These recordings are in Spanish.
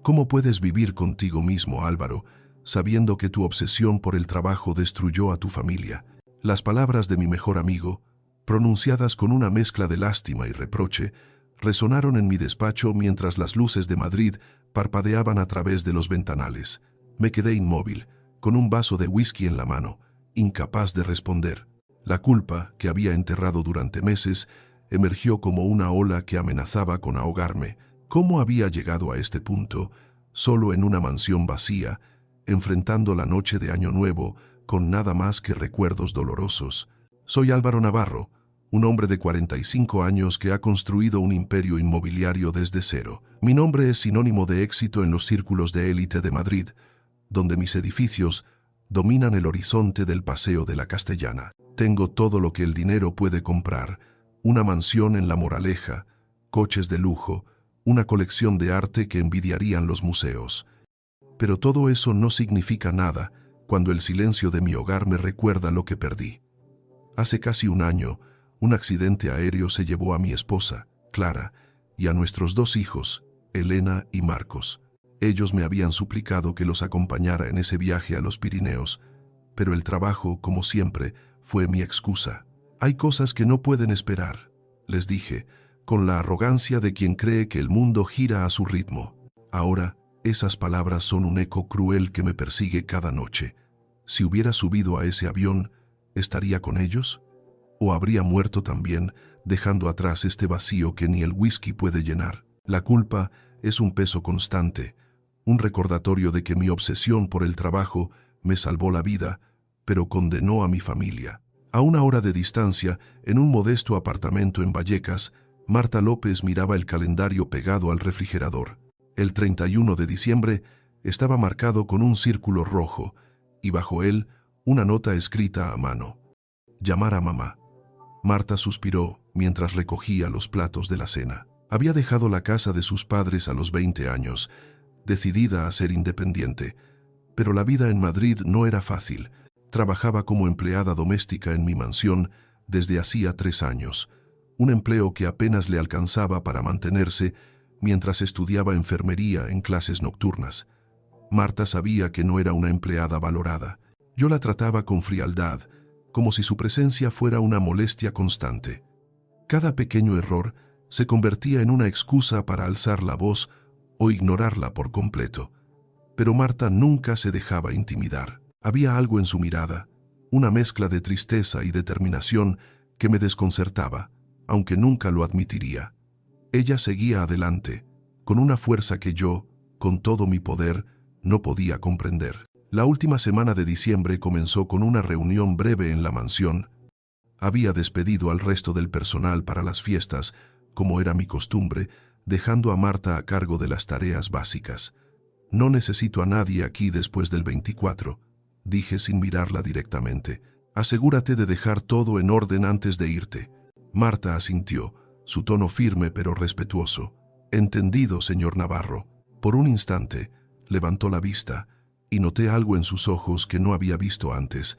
¿Cómo puedes vivir contigo mismo, Álvaro, sabiendo que tu obsesión por el trabajo destruyó a tu familia? Las palabras de mi mejor amigo, pronunciadas con una mezcla de lástima y reproche, resonaron en mi despacho mientras las luces de Madrid parpadeaban a través de los ventanales. Me quedé inmóvil, con un vaso de whisky en la mano, incapaz de responder. La culpa, que había enterrado durante meses, emergió como una ola que amenazaba con ahogarme. ¿Cómo había llegado a este punto, solo en una mansión vacía, enfrentando la noche de Año Nuevo con nada más que recuerdos dolorosos? Soy Álvaro Navarro, un hombre de 45 años que ha construido un imperio inmobiliario desde cero. Mi nombre es sinónimo de éxito en los círculos de élite de Madrid, donde mis edificios dominan el horizonte del Paseo de la Castellana. Tengo todo lo que el dinero puede comprar: una mansión en La Moraleja, coches de lujo, una colección de arte que envidiarían los museos. Pero todo eso no significa nada cuando el silencio de mi hogar me recuerda lo que perdí. Hace casi un año, un accidente aéreo se llevó a mi esposa, Clara, y a nuestros 2 hijos, Elena y Marcos. Ellos me habían suplicado que los acompañara en ese viaje a los Pirineos, pero el trabajo, como siempre, fue mi excusa. Hay cosas que no pueden esperar, les dije, con la arrogancia de quien cree que el mundo gira a su ritmo. Ahora, esas palabras son un eco cruel que me persigue cada noche. Si hubiera subido a ese avión, ¿estaría con ellos? ¿O habría muerto también, dejando atrás este vacío que ni el whisky puede llenar? La culpa es un peso constante, un recordatorio de que mi obsesión por el trabajo me salvó la vida, pero condenó a mi familia. A una hora de distancia, en un modesto apartamento en Vallecas, Marta López miraba el calendario pegado al refrigerador. El 31 de diciembre estaba marcado con un círculo rojo, y bajo él una nota escrita a mano: llamar a mamá. Marta suspiró mientras recogía los platos de la cena. Había dejado la casa de sus padres a los 20 años, decidida a ser independiente, pero la vida en Madrid no era fácil. Trabajaba como empleada doméstica en mi mansión desde hacía 3 años, un empleo que apenas le alcanzaba para mantenerse mientras estudiaba enfermería en clases nocturnas. Marta sabía que no era una empleada valorada. Yo la trataba con frialdad, como si su presencia fuera una molestia constante. Cada pequeño error se convertía en una excusa para alzar la voz o ignorarla por completo. Pero Marta nunca se dejaba intimidar. Había algo en su mirada, una mezcla de tristeza y determinación que me desconcertaba, aunque nunca lo admitiría. Ella seguía adelante, con una fuerza que yo, con todo mi poder, no podía comprender. La última semana de diciembre comenzó con una reunión breve en la mansión. Había despedido al resto del personal para las fiestas, como era mi costumbre, dejando a Marta a cargo de las tareas básicas. No necesito a nadie aquí después del 24, dije sin mirarla directamente. Asegúrate de dejar todo en orden antes de irte. Marta asintió, su tono firme pero respetuoso. Entendido, señor Navarro. Por un instante, levantó la vista y noté algo en sus ojos que no había visto antes,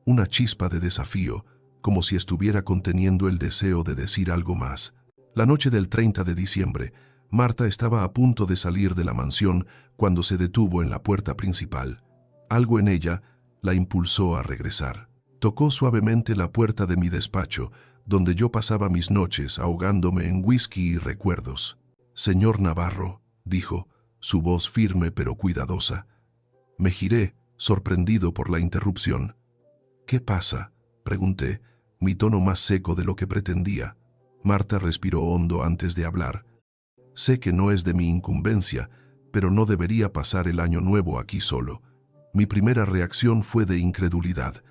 una chispa de desafío, como si estuviera conteniendo el deseo de decir algo más. La noche del 30 de diciembre, Marta estaba a punto de salir de la mansión cuando se detuvo en la puerta principal. Algo en ella la impulsó a regresar. Tocó suavemente la puerta de mi despacho, donde yo pasaba mis noches ahogándome en whisky y recuerdos. «Señor Navarro», dijo, su voz firme pero cuidadosa. Me giré, sorprendido por la interrupción. «¿Qué pasa?», pregunté, mi tono más seco de lo que pretendía. Marta respiró hondo antes de hablar. «Sé que no es de mi incumbencia, pero no debería pasar el año nuevo aquí solo». Mi primera reacción fue de incredulidad.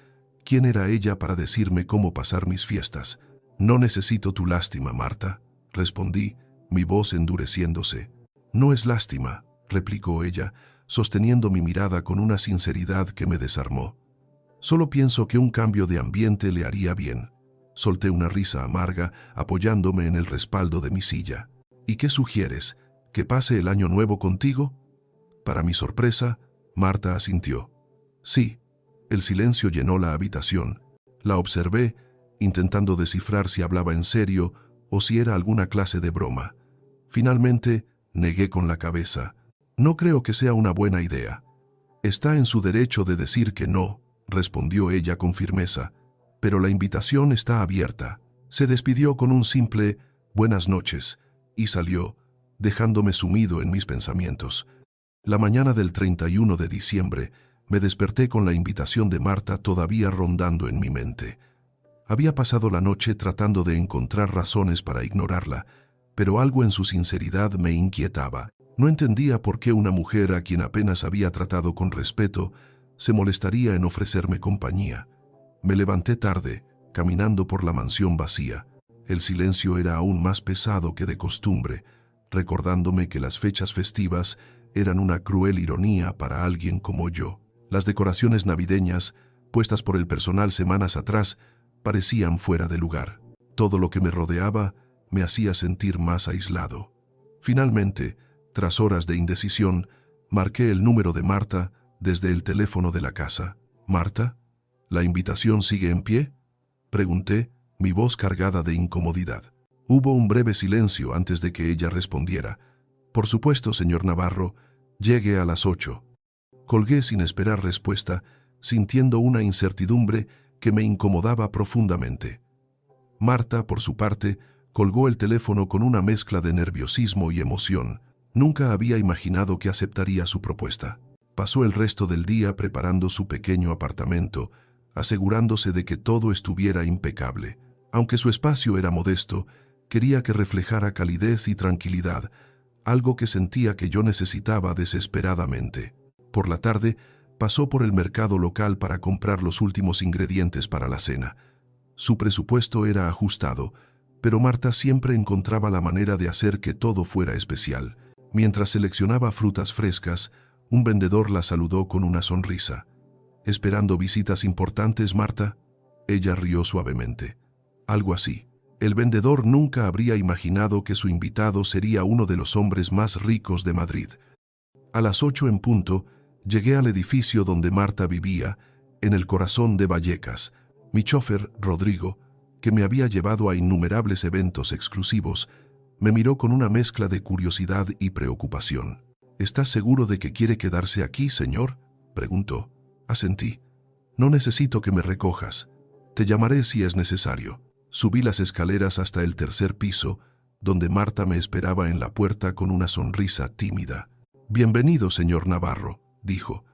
¿Quién era ella para decirme cómo pasar mis fiestas? «No necesito tu lástima, Marta», respondí, mi voz endureciéndose. «No es lástima», replicó ella, sosteniendo mi mirada con una sinceridad que me desarmó. «Solo pienso que un cambio de ambiente le haría bien». Solté una risa amarga, apoyándome en el respaldo de mi silla. «¿Y qué sugieres? ¿Que pase el año nuevo contigo?» Para mi sorpresa, Marta asintió. «Sí». El silencio llenó la habitación. La observé, intentando descifrar si hablaba en serio o si era alguna clase de broma. Finalmente, negué con la cabeza. No creo que sea una buena idea. Está en su derecho de decir que no, respondió ella con firmeza, pero la invitación está abierta. Se despidió con un simple «buenas noches» y salió, dejándome sumido en mis pensamientos. La mañana del 31 de diciembre me desperté con la invitación de Marta todavía rondando en mi mente. Había pasado la noche tratando de encontrar razones para ignorarla, pero algo en su sinceridad me inquietaba. No entendía por qué una mujer a quien apenas había tratado con respeto se molestaría en ofrecerme compañía. Me levanté tarde, caminando por la mansión vacía. El silencio era aún más pesado que de costumbre, recordándome que las fechas festivas eran una cruel ironía para alguien como yo. Las decoraciones navideñas, puestas por el personal semanas atrás, parecían fuera de lugar. Todo lo que me rodeaba me hacía sentir más aislado. Finalmente, tras horas de indecisión, marqué el número de Marta desde el teléfono de la casa. «¿Marta? ¿La invitación sigue en pie?», pregunté, mi voz cargada de incomodidad. Hubo un breve silencio antes de que ella respondiera. «Por supuesto, señor Navarro, llegue a las 8». Colgué sin esperar respuesta, sintiendo una incertidumbre que me incomodaba profundamente. Marta, por su parte, colgó el teléfono con una mezcla de nerviosismo y emoción. Nunca había imaginado que aceptaría su propuesta. Pasó el resto del día preparando su pequeño apartamento, asegurándose de que todo estuviera impecable. Aunque su espacio era modesto, quería que reflejara calidez y tranquilidad, algo que sentía que yo necesitaba desesperadamente. Por la tarde, pasó por el mercado local para comprar los últimos ingredientes para la cena. Su presupuesto era ajustado, pero Marta siempre encontraba la manera de hacer que todo fuera especial. Mientras seleccionaba frutas frescas, un vendedor la saludó con una sonrisa. «¿Esperando visitas importantes, Marta?». Ella rió suavemente. «Algo así». El vendedor nunca habría imaginado que su invitado sería uno de los hombres más ricos de Madrid. A las 8 en punto, llegué al edificio donde Marta vivía, en el corazón de Vallecas. Mi chofer, Rodrigo, que me había llevado a innumerables eventos exclusivos, me miró con una mezcla de curiosidad y preocupación. «¿Estás seguro de que quiere quedarse aquí, señor?», preguntó. Asentí. «No necesito que me recojas. Te llamaré si es necesario». Subí las escaleras hasta el tercer piso, donde Marta me esperaba en la puerta con una sonrisa tímida. «Bienvenido, señor Navarro», dijo.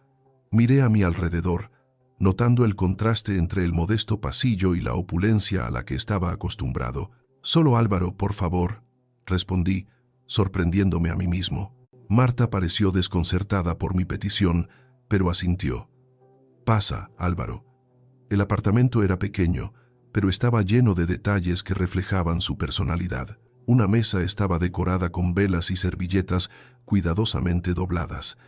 Miré a mi alrededor, notando el contraste entre el modesto pasillo y la opulencia a la que estaba acostumbrado. «Solo Álvaro, por favor», respondí, sorprendiéndome a mí mismo. Marta pareció desconcertada por mi petición, pero asintió. «Pasa, Álvaro». El apartamento era pequeño, pero estaba lleno de detalles que reflejaban su personalidad. Una mesa estaba decorada con velas y servilletas cuidadosamente dobladas.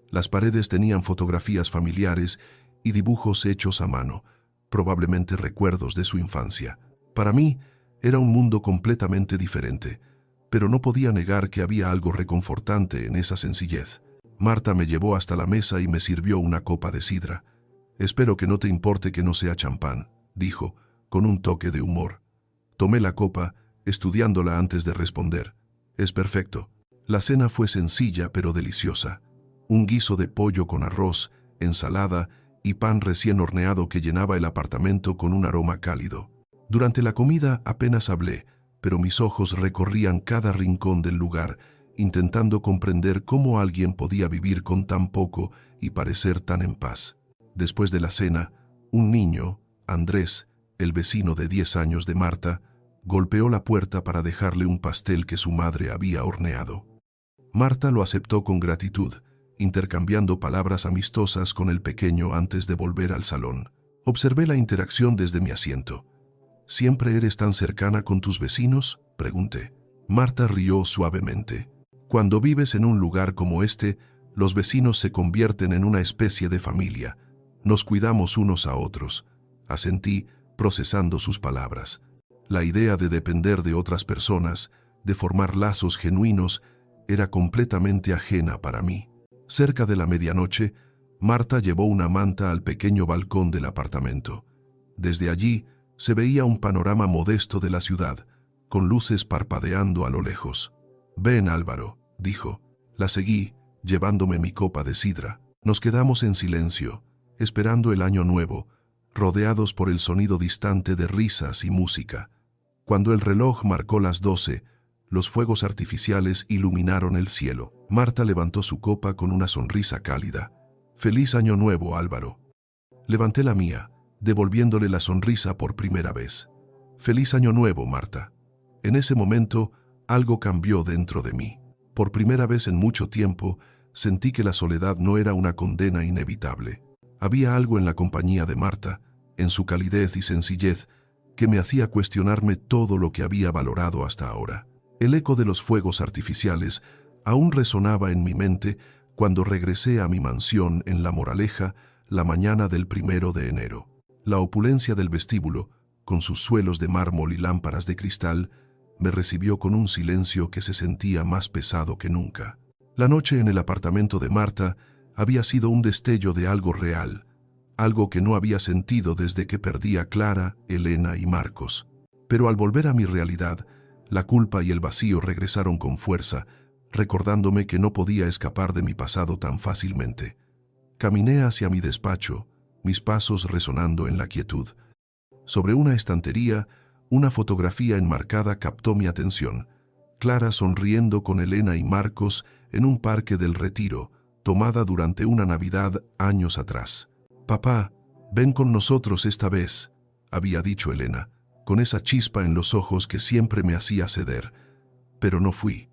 Las paredes tenían fotografías familiares y dibujos hechos a mano, probablemente recuerdos de su infancia. Para mí, era un mundo completamente diferente, pero no podía negar que había algo reconfortante en esa sencillez. Marta me llevó hasta la mesa y me sirvió una copa de sidra. «Espero que no te importe que no sea champán», dijo, con un toque de humor. Tomé la copa, estudiándola antes de responder. «Es perfecto». La cena fue sencilla pero deliciosa. Un guiso de pollo con arroz, ensalada y pan recién horneado que llenaba el apartamento con un aroma cálido. Durante la comida apenas hablé, pero mis ojos recorrían cada rincón del lugar, intentando comprender cómo alguien podía vivir con tan poco y parecer tan en paz. Después de la cena, un niño, Andrés, el vecino de 10 años de Marta, golpeó la puerta para dejarle un pastel que su madre había horneado. Marta lo aceptó con gratitud, intercambiando palabras amistosas con el pequeño antes de volver al salón. Observé la interacción desde mi asiento. «¿Siempre eres tan cercana con tus vecinos?», pregunté. Marta rió suavemente. «Cuando vives en un lugar como este, los vecinos se convierten en una especie de familia. Nos cuidamos unos a otros», asentí, procesando sus palabras. La idea de depender de otras personas, de formar lazos genuinos, era completamente ajena para mí. Cerca de la medianoche, Marta llevó una manta al pequeño balcón del apartamento. Desde allí se veía un panorama modesto de la ciudad, con luces parpadeando a lo lejos. «Ven, Álvaro», dijo. La seguí, llevándome mi copa de sidra. Nos quedamos en silencio, esperando el año nuevo, rodeados por el sonido distante de risas y música. Cuando el reloj marcó las 12, los fuegos artificiales iluminaron el cielo. Marta levantó su copa con una sonrisa cálida. «Feliz año nuevo, Álvaro». Levanté la mía, devolviéndole la sonrisa por primera vez. «Feliz año nuevo, Marta». En ese momento, algo cambió dentro de mí. Por primera vez en mucho tiempo, sentí que la soledad no era una condena inevitable. Había algo en la compañía de Marta, en su calidez y sencillez, que me hacía cuestionarme todo lo que había valorado hasta ahora. El eco de los fuegos artificiales aún resonaba en mi mente cuando regresé a mi mansión en La Moraleja la mañana del 1 de enero. La opulencia del vestíbulo, con sus suelos de mármol y lámparas de cristal, me recibió con un silencio que se sentía más pesado que nunca. La noche en el apartamento de Marta había sido un destello de algo real, algo que no había sentido desde que perdí a Clara, Elena y Marcos. Pero al volver a mi realidad, la culpa y el vacío regresaron con fuerza, recordándome que no podía escapar de mi pasado tan fácilmente. Caminé hacia mi despacho, mis pasos resonando en la quietud. Sobre una estantería, una fotografía enmarcada captó mi atención. Clara sonriendo con Elena y Marcos en un parque del Retiro, tomada durante una Navidad años atrás. «Papá, ven con nosotros esta vez», había dicho Elena, con esa chispa en los ojos que siempre me hacía ceder. Pero no fui.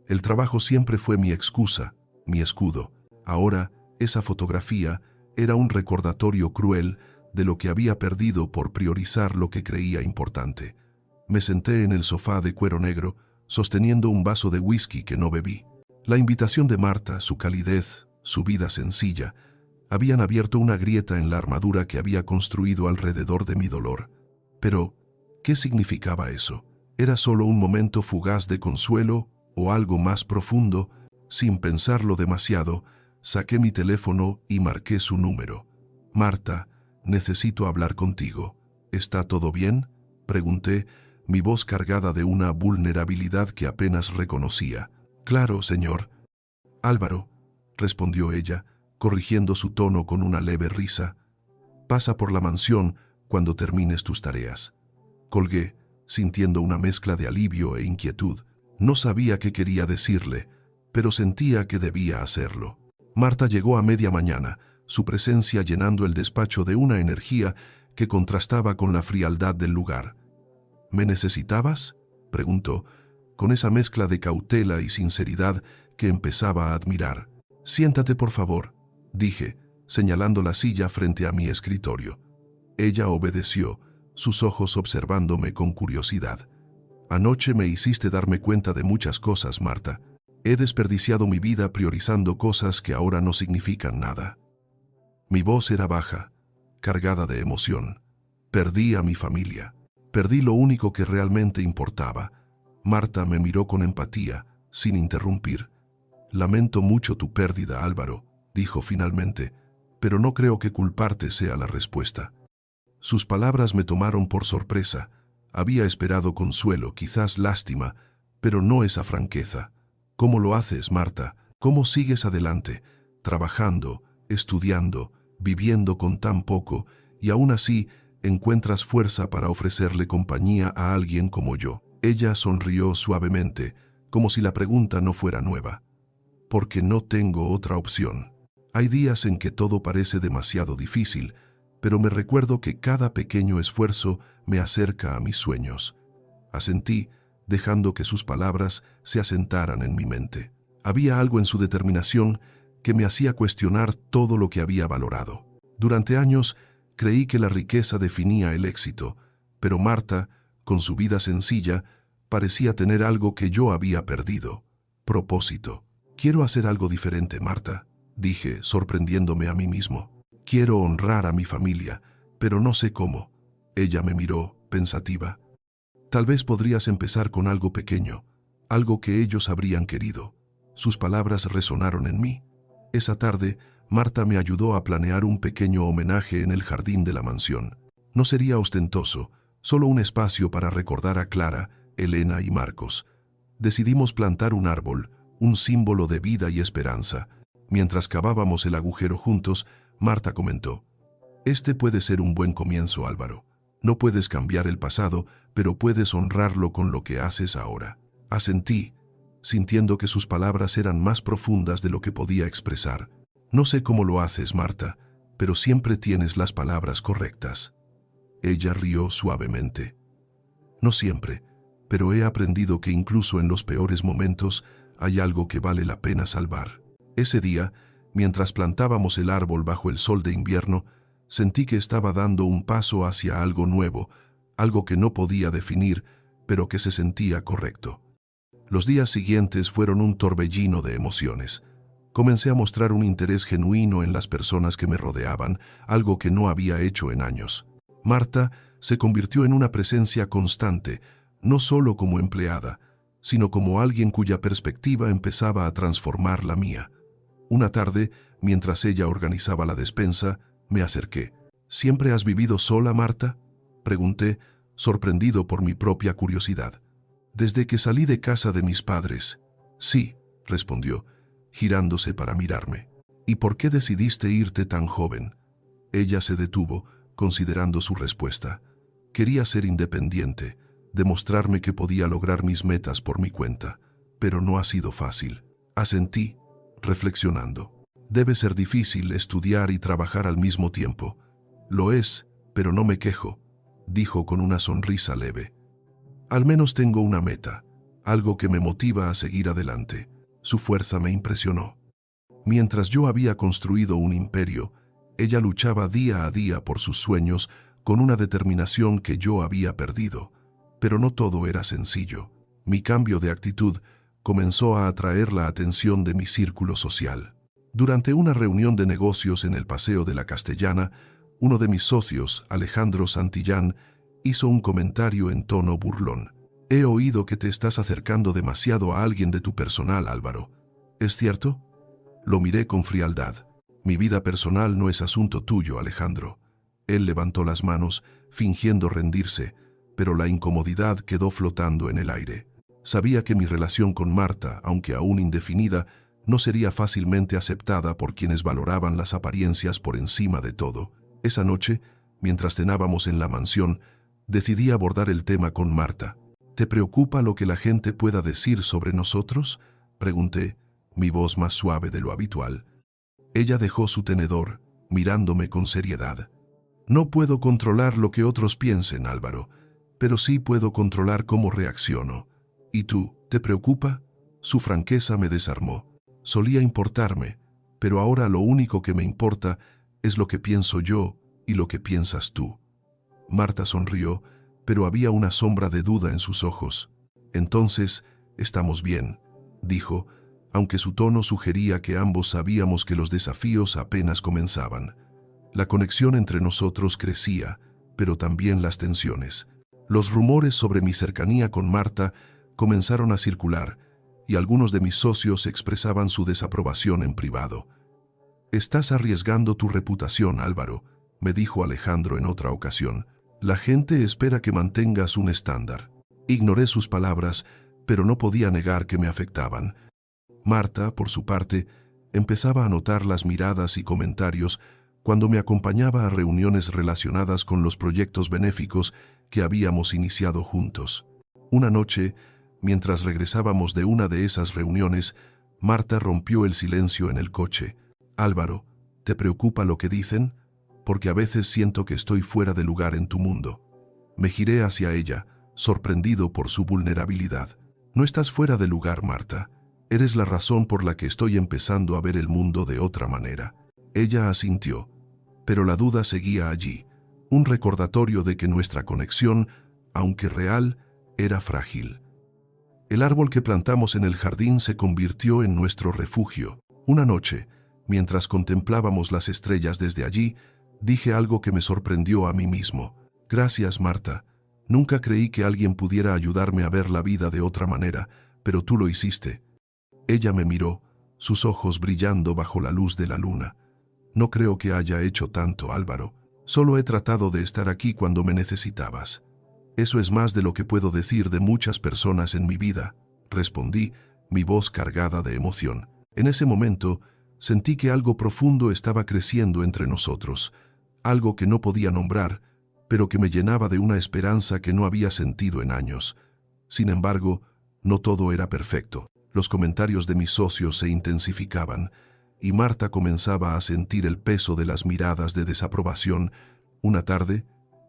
El trabajo siempre fue mi excusa, mi escudo. Ahora, esa fotografía era un recordatorio cruel de lo que había perdido por priorizar lo que creía importante. Me senté en el sofá de cuero negro, sosteniendo un vaso de whisky que no bebí. La invitación de Marta, su calidez, su vida sencilla, habían abierto una grieta en la armadura que había construido alrededor de mi dolor. Pero, ¿qué significaba eso? ¿Era solo un momento fugaz de consuelo o algo más profundo? Sin pensarlo demasiado, saqué mi teléfono y marqué su número. «Marta, necesito hablar contigo. ¿Está todo bien?», pregunté, mi voz cargada de una vulnerabilidad que apenas reconocía. «Claro, señor». «Álvaro», respondió ella, corrigiendo su tono con una leve risa. «Pasa por la mansión cuando termines tus tareas». Colgué, sintiendo una mezcla de alivio e inquietud. No sabía qué quería decirle, pero sentía que debía hacerlo. Marta llegó a media mañana, su presencia llenando el despacho de una energía que contrastaba con la frialdad del lugar. «¿Me necesitabas?», preguntó, con esa mezcla de cautela y sinceridad que empezaba a admirar. «Siéntate, por favor», dije, señalando la silla frente a mi escritorio. Ella obedeció, sus ojos observándome con curiosidad. «Anoche me hiciste darme cuenta de muchas cosas, Marta. He desperdiciado mi vida priorizando cosas que ahora no significan nada». Mi voz era baja, cargada de emoción. Perdí a mi familia. Perdí lo único que realmente importaba. Marta me miró con empatía, sin interrumpir. «Lamento mucho tu pérdida, Álvaro», dijo finalmente, «pero no creo que culparte sea la respuesta». Sus palabras me tomaron por sorpresa. Había esperado consuelo, quizás lástima, pero no esa franqueza. «¿Cómo lo haces, Marta? ¿Cómo sigues adelante? Trabajando, estudiando, viviendo con tan poco, y aún así encuentras fuerza para ofrecerle compañía a alguien como yo». Ella sonrió suavemente, como si la pregunta no fuera nueva. «Porque no tengo otra opción. Hay días en que todo parece demasiado difícil, pero me recuerdo que cada pequeño esfuerzo me acerca a mis sueños». Asentí, dejando que sus palabras se asentaran en mi mente. Había algo en su determinación que me hacía cuestionar todo lo que había valorado. Durante años creí que la riqueza definía el éxito, pero Marta, con su vida sencilla, parecía tener algo que yo había perdido: propósito. «Quiero hacer algo diferente, Marta», dije, sorprendiéndome a mí mismo. «Quiero honrar a mi familia, pero no sé cómo». Ella me miró, pensativa. «Tal vez podrías empezar con algo pequeño, algo que ellos habrían querido». Sus palabras resonaron en mí. Esa tarde, Marta me ayudó a planear un pequeño homenaje en el jardín de la mansión. No sería ostentoso, solo un espacio para recordar a Clara, Elena y Marcos. Decidimos plantar un árbol, un símbolo de vida y esperanza. Mientras cavábamos el agujero juntos, Marta comentó: «Este puede ser un buen comienzo, Álvaro. No puedes cambiar el pasado, pero puedes honrarlo con lo que haces ahora». Asentí, sintiendo que sus palabras eran más profundas de lo que podía expresar. «No sé cómo lo haces, Marta, pero siempre tienes las palabras correctas». Ella rió suavemente. «No siempre, pero he aprendido que incluso en los peores momentos hay algo que vale la pena salvar». Ese día, mientras plantábamos el árbol bajo el sol de invierno, sentí que estaba dando un paso hacia algo nuevo, algo que no podía definir, pero que se sentía correcto. Los días siguientes fueron un torbellino de emociones. Comencé a mostrar un interés genuino en las personas que me rodeaban, algo que no había hecho en años. Marta se convirtió en una presencia constante, no solo como empleada, sino como alguien cuya perspectiva empezaba a transformar la mía. Una tarde, mientras ella organizaba la despensa, me acerqué. «¿Siempre has vivido sola, Marta?», pregunté, sorprendido por mi propia curiosidad. «Desde que salí de casa de mis padres». «Sí», respondió, girándose para mirarme. «¿Y por qué decidiste irte tan joven?». Ella se detuvo, considerando su respuesta. Quería ser independiente, demostrarme que podía lograr mis metas por mi cuenta, pero no ha sido fácil. Asentí, reflexionando. «Debe ser difícil estudiar y trabajar al mismo tiempo». «Lo es, pero no me quejo», dijo con una sonrisa leve. «Al menos tengo una meta, algo que me motiva a seguir adelante». Su fuerza me impresionó. Mientras yo había construido un imperio, ella luchaba día a día por sus sueños con una determinación que yo había perdido. Pero no todo era sencillo. Mi cambio de actitud comenzó a atraer la atención de mi círculo social. Durante una reunión de negocios en el Paseo de la Castellana, uno de mis socios, Alejandro Santillán, hizo un comentario en tono burlón. «He oído que te estás acercando demasiado a alguien de tu personal, Álvaro. ¿Es cierto?». Lo miré con frialdad. «Mi vida personal no es asunto tuyo, Alejandro». Él levantó las manos, fingiendo rendirse, pero la incomodidad quedó flotando en el aire. Sabía que mi relación con Marta, aunque aún indefinida, no sería fácilmente aceptada por quienes valoraban las apariencias por encima de todo. Esa noche, mientras cenábamos en la mansión, decidí abordar el tema con Marta. «¿Te preocupa lo que la gente pueda decir sobre nosotros?», pregunté, mi voz más suave de lo habitual. Ella dejó su tenedor, mirándome con seriedad. «No puedo controlar lo que otros piensen, Álvaro, pero sí puedo controlar cómo reacciono. ¿Y tú, te preocupa?». Su franqueza me desarmó. Solía importarme, pero ahora lo único que me importa es lo que pienso yo y lo que piensas tú. Marta sonrió, pero había una sombra de duda en sus ojos. «Entonces, estamos bien», dijo, aunque su tono sugería que ambos sabíamos que los desafíos apenas comenzaban. La conexión entre nosotros crecía, pero también las tensiones. Los rumores sobre mi cercanía con Marta comenzaron a circular, y algunos de mis socios expresaban su desaprobación en privado. «Estás arriesgando tu reputación, Álvaro», me dijo Alejandro en otra ocasión. «La gente espera que mantengas un estándar». Ignoré sus palabras, pero no podía negar que me afectaban. Marta, por su parte, empezaba a notar las miradas y comentarios cuando me acompañaba a reuniones relacionadas con los proyectos benéficos que habíamos iniciado juntos. Una noche, mientras regresábamos de una de esas reuniones, Marta rompió el silencio en el coche. «Álvaro, ¿te preocupa lo que dicen? Porque a veces siento que estoy fuera de lugar en tu mundo». Me giré hacia ella, sorprendido por su vulnerabilidad. «No estás fuera de lugar, Marta. Eres la razón por la que estoy empezando a ver el mundo de otra manera». Ella asintió, pero la duda seguía allí, un recordatorio de que nuestra conexión, aunque real, era frágil. El árbol que plantamos en el jardín se convirtió en nuestro refugio. Una noche, mientras contemplábamos las estrellas desde allí, dije algo que me sorprendió a mí mismo. «Gracias, Marta. Nunca creí que alguien pudiera ayudarme a ver la vida de otra manera, pero tú lo hiciste». Ella me miró, sus ojos brillando bajo la luz de la luna. «No creo que haya hecho tanto, Álvaro. Solo he tratado de estar aquí cuando me necesitabas». «Eso es más de lo que puedo decir de muchas personas en mi vida», respondí, mi voz cargada de emoción. En ese momento, sentí que algo profundo estaba creciendo entre nosotros, algo que no podía nombrar, pero que me llenaba de una esperanza que no había sentido en años. Sin embargo, no todo era perfecto. Los comentarios de mis socios se intensificaban, y Marta comenzaba a sentir el peso de las miradas de desaprobación. Una tarde,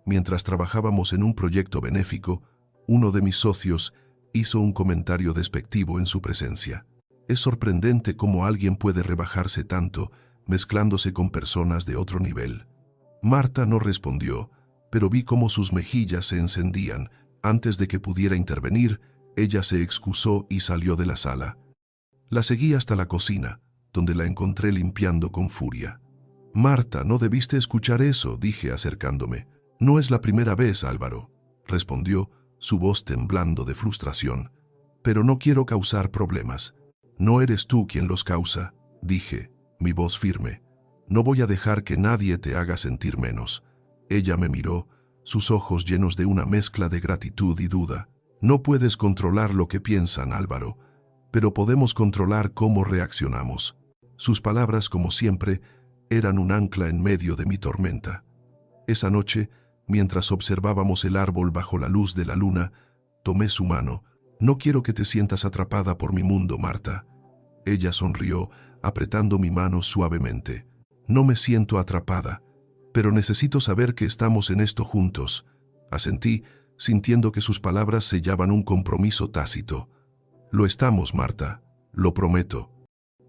mientras trabajábamos en un proyecto benéfico, uno de mis socios hizo un comentario despectivo en su presencia. Es sorprendente cómo alguien puede rebajarse tanto, mezclándose con personas de otro nivel. Marta no respondió, pero vi cómo sus mejillas se encendían. Antes de que pudiera intervenir, ella se excusó y salió de la sala. La seguí hasta la cocina, donde la encontré limpiando con furia. «Marta, no debiste escuchar eso», dije acercándome. «No es la primera vez, Álvaro», respondió, su voz temblando de frustración. «Pero no quiero causar problemas». «No eres tú quien los causa», dije, mi voz firme. «No voy a dejar que nadie te haga sentir menos». Ella me miró, sus ojos llenos de una mezcla de gratitud y duda. «No puedes controlar lo que piensan, Álvaro, pero podemos controlar cómo reaccionamos». Sus palabras, como siempre, eran un ancla en medio de mi tormenta. Esa noche, mientras observábamos el árbol bajo la luz de la luna, tomé su mano. «No quiero que te sientas atrapada por mi mundo, Marta». Ella sonrió, apretando mi mano suavemente. «No me siento atrapada, pero necesito saber que estamos en esto juntos», asentí, sintiendo que sus palabras sellaban un compromiso tácito. «Lo estamos, Marta, lo prometo».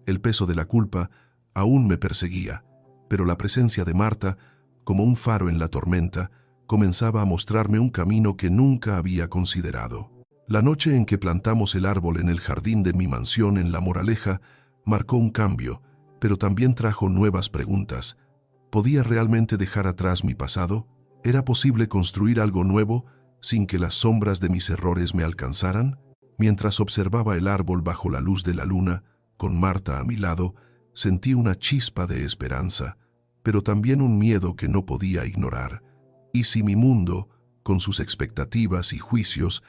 El peso de la culpa aún me perseguía, pero la presencia de Marta, como un faro en la tormenta, comenzaba a mostrarme un camino que nunca había considerado. La noche en que plantamos el árbol en el jardín de mi mansión en La Moraleja marcó un cambio, pero también trajo nuevas preguntas. ¿Podía realmente dejar atrás mi pasado? ¿Era posible construir algo nuevo sin que las sombras de mis errores me alcanzaran? Mientras observaba el árbol bajo la luz de la luna, con Marta a mi lado, sentí una chispa de esperanza, pero también un miedo que no podía ignorar. ¿Y si mi mundo, con sus expectativas y juicios,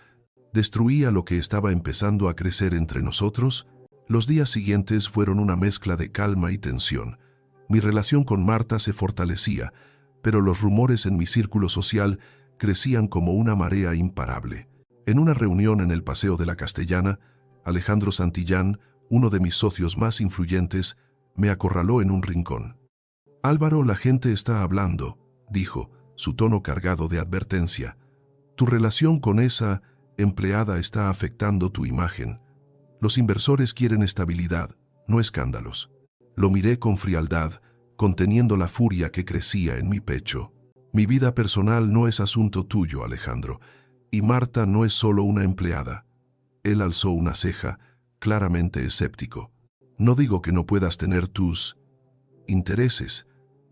destruía lo que estaba empezando a crecer entre nosotros? Los días siguientes fueron una mezcla de calma y tensión. Mi relación con Marta se fortalecía, pero los rumores en mi círculo social crecían como una marea imparable. En una reunión en el Paseo de la Castellana, Alejandro Santillán, uno de mis socios más influyentes, me acorraló en un rincón. «Álvaro, la gente está hablando», dijo, su tono cargado de advertencia. «Tu relación con esa empleada está afectando tu imagen. Los inversores quieren estabilidad, no escándalos». Lo miré con frialdad, conteniendo la furia que crecía en mi pecho. «Mi vida personal no es asunto tuyo, Alejandro, y Marta no es solo una empleada». Él alzó una ceja, claramente escéptico. «No digo que no puedas tener tus intereses,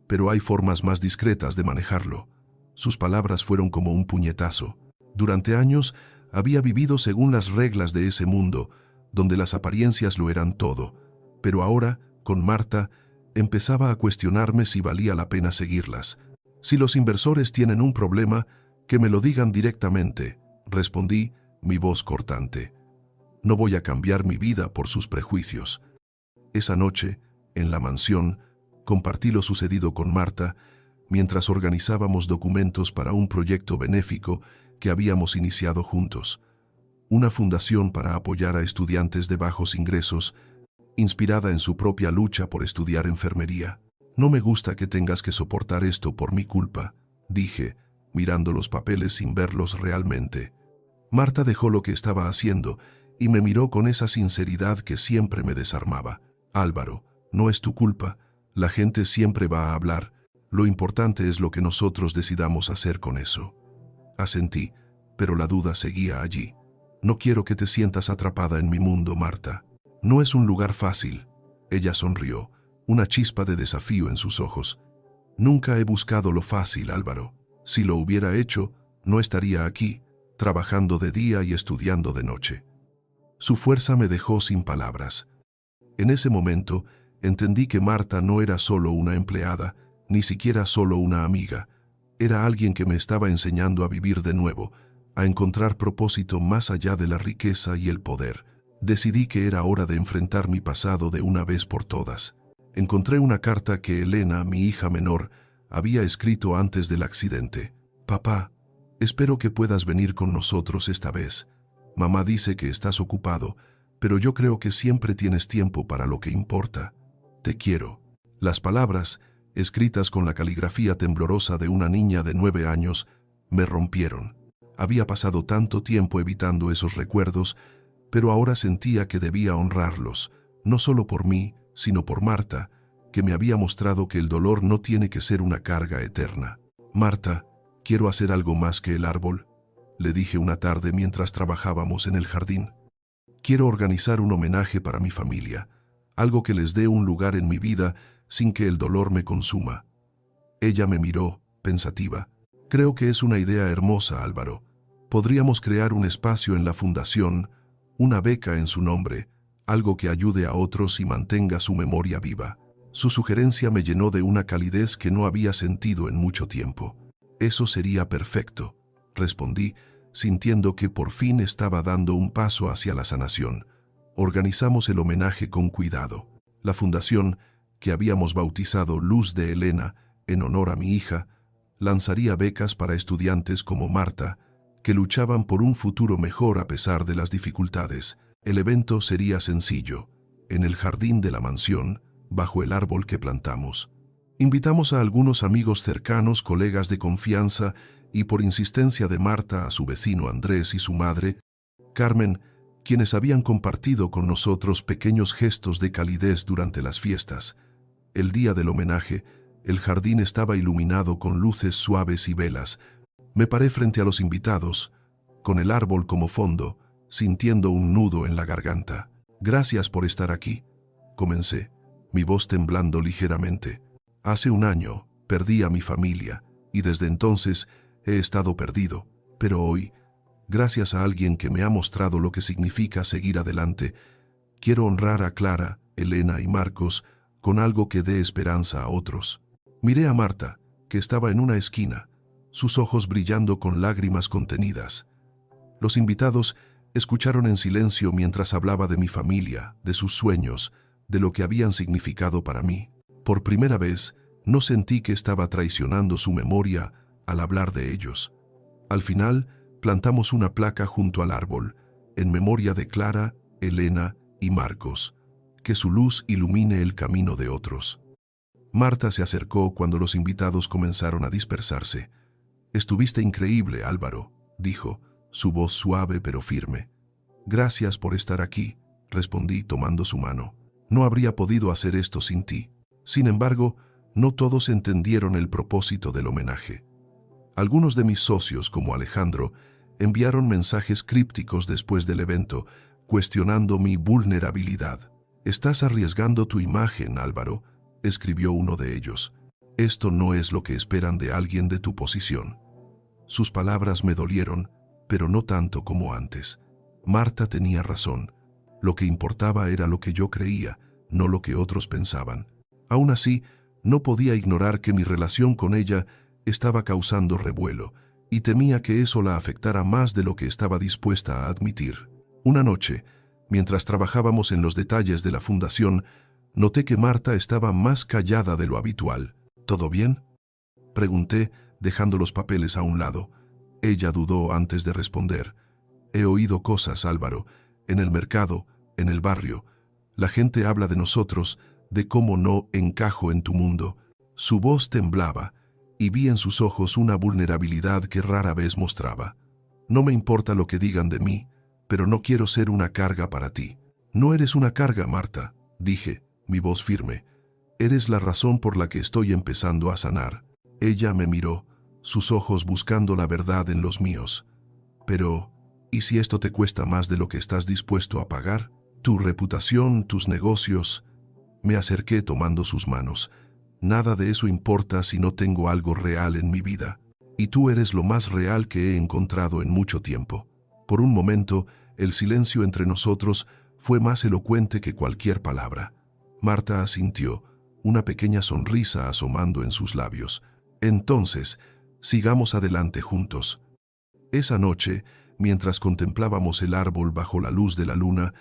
pero hay formas más discretas de manejarlo». Sus palabras fueron como un puñetazo. Durante años había vivido según las reglas de ese mundo, donde las apariencias lo eran todo, pero ahora, con Marta, empezaba a cuestionarme si valía la pena seguirlas. «Si los inversores tienen un problema, que me lo digan directamente», respondí, mi voz cortante. «No voy a cambiar mi vida por sus prejuicios». Esa noche, en la mansión, compartí lo sucedido con Marta, mientras organizábamos documentos para un proyecto benéfico que habíamos iniciado juntos. Una fundación para apoyar a estudiantes de bajos ingresos, inspirada en su propia lucha por estudiar enfermería. «No me gusta que tengas que soportar esto por mi culpa», dije, mirando los papeles sin verlos realmente. Marta dejó lo que estaba haciendo y me miró con esa sinceridad que siempre me desarmaba. «Álvaro, no es tu culpa. La gente siempre va a hablar. Lo importante es lo que nosotros decidamos hacer con eso». Asentí, pero la duda seguía allí. «No quiero que te sientas atrapada en mi mundo, Marta. No es un lugar fácil». Ella sonrió, una chispa de desafío en sus ojos. «Nunca he buscado lo fácil, Álvaro. Si lo hubiera hecho, no estaría aquí, trabajando de día y estudiando de noche». Su fuerza me dejó sin palabras. En ese momento, entendí que Marta no era solo una empleada, ni siquiera solo una amiga. Era alguien que me estaba enseñando a vivir de nuevo, a encontrar propósito más allá de la riqueza y el poder. Decidí que era hora de enfrentar mi pasado de una vez por todas. Encontré una carta que Elena, mi hija menor, había escrito antes del accidente. Papá, espero que puedas venir con nosotros esta vez. Mamá dice que estás ocupado, pero yo creo que siempre tienes tiempo para lo que importa. Te quiero. Las palabras, escritas con la caligrafía temblorosa de una niña de 9 años, me rompieron. Había pasado tanto tiempo evitando esos recuerdos, pero ahora sentía que debía honrarlos, no solo por mí, sino por Marta, que me había mostrado que el dolor no tiene que ser una carga eterna. Marta, quiero hacer algo más que el árbol, le dije una tarde mientras trabajábamos en el jardín. Quiero organizar un homenaje para mi familia, algo que les dé un lugar en mi vida sin que el dolor me consuma. Ella me miró, pensativa. Creo que es una idea hermosa, Álvaro. Podríamos crear un espacio en la fundación, una beca en su nombre, algo que ayude a otros y mantenga su memoria viva. Su sugerencia me llenó de una calidez que no había sentido en mucho tiempo. Eso sería perfecto, respondí, sintiendo que por fin estaba dando un paso hacia la sanación. Organizamos el homenaje con cuidado. La fundación, que habíamos bautizado Luz de Elena, en honor a mi hija, lanzaría becas para estudiantes como Marta, que luchaban por un futuro mejor a pesar de las dificultades. El evento sería sencillo, en el jardín de la mansión, bajo el árbol que plantamos. Invitamos a algunos amigos cercanos, colegas de confianza, y por insistencia de Marta a su vecino Andrés y su madre, Carmen, quienes habían compartido con nosotros pequeños gestos de calidez durante las fiestas. El día del homenaje, el jardín estaba iluminado con luces suaves y velas. Me paré frente a los invitados, con el árbol como fondo, sintiendo un nudo en la garganta. Gracias por estar aquí, comencé, mi voz temblando ligeramente. Hace un año perdí a mi familia y desde entonces he estado perdido, pero hoy, gracias a alguien que me ha mostrado lo que significa seguir adelante, quiero honrar a Clara, Elena y Marcos con algo que dé esperanza a otros. Miré a Marta, que estaba en una esquina, sus ojos brillando con lágrimas contenidas. Los invitados escucharon en silencio mientras hablaba de mi familia, de sus sueños, de lo que habían significado para mí. Por primera vez, no sentí que estaba traicionando su memoria al hablar de ellos. Al final, plantamos una placa junto al árbol, en memoria de Clara, Elena y Marcos. Que su luz ilumine el camino de otros. Marta se acercó cuando los invitados comenzaron a dispersarse. Estuviste increíble, Álvaro, dijo, su voz suave pero firme. Gracias por estar aquí, respondí tomando su mano. No habría podido hacer esto sin ti. Sin embargo, no todos entendieron el propósito del homenaje. Algunos de mis socios, como Alejandro, enviaron mensajes crípticos después del evento, cuestionando mi vulnerabilidad. Estás arriesgando tu imagen, Álvaro, escribió uno de ellos. Esto no es lo que esperan de alguien de tu posición. Sus palabras me dolieron, pero no tanto como antes. Marta tenía razón. Lo que importaba era lo que yo creía, no lo que otros pensaban. Aún así, no podía ignorar que mi relación con ella estaba causando revuelo, y temía que eso la afectara más de lo que estaba dispuesta a admitir. Una noche, mientras trabajábamos en los detalles de la fundación, noté que Marta estaba más callada de lo habitual. ¿Todo bien?, pregunté, dejando los papeles a un lado. Ella dudó antes de responder. He oído cosas, Álvaro, en el mercado, en el barrio. La gente habla de nosotros, de cómo no encajo en tu mundo. Su voz temblaba, y vi en sus ojos una vulnerabilidad que rara vez mostraba. No me importa lo que digan de mí, pero no quiero ser una carga para ti. No eres una carga, Marta, dije, mi voz firme. Eres la razón por la que estoy empezando a sanar. Ella me miró, sus ojos buscando la verdad en los míos. Pero, ¿y si esto te cuesta más de lo que estás dispuesto a pagar? Tu reputación, tus negocios. Me acerqué tomando sus manos. Nada de eso importa si no tengo algo real en mi vida. Y tú eres lo más real que he encontrado en mucho tiempo. Por un momento, el silencio entre nosotros fue más elocuente que cualquier palabra. Marta asintió, una pequeña sonrisa asomando en sus labios. Entonces, sigamos adelante juntos. Esa noche, mientras contemplábamos el árbol bajo la luz de la luna,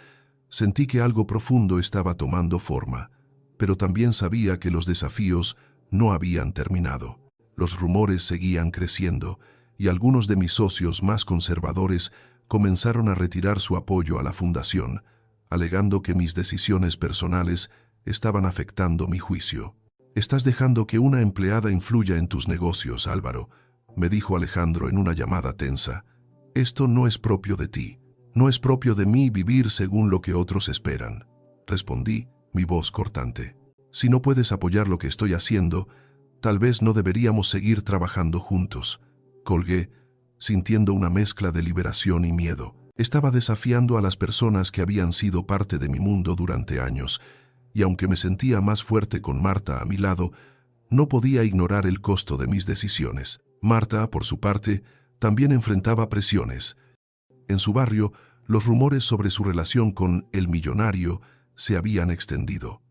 Sentí que algo profundo estaba tomando forma, pero también sabía que los desafíos no habían terminado. Los rumores seguían creciendo y algunos de mis socios más conservadores comenzaron a retirar su apoyo a la fundación, alegando que mis decisiones personales estaban afectando mi juicio. «Estás dejando que una empleada influya en tus negocios, Álvaro», me dijo Alejandro en una llamada tensa. «Esto no es propio de ti. No es propio de mí vivir según lo que otros esperan», respondí, mi voz cortante. «Si no puedes apoyar lo que estoy haciendo, tal vez no deberíamos seguir trabajando juntos», colgué, sintiendo una mezcla de liberación y miedo. Estaba desafiando a las personas que habían sido parte de mi mundo durante años, y aunque me sentía más fuerte con Marta a mi lado, no podía ignorar el costo de mis decisiones. Marta, por su parte, también enfrentaba presiones. En su barrio, los rumores sobre su relación con el millonario se habían extendido.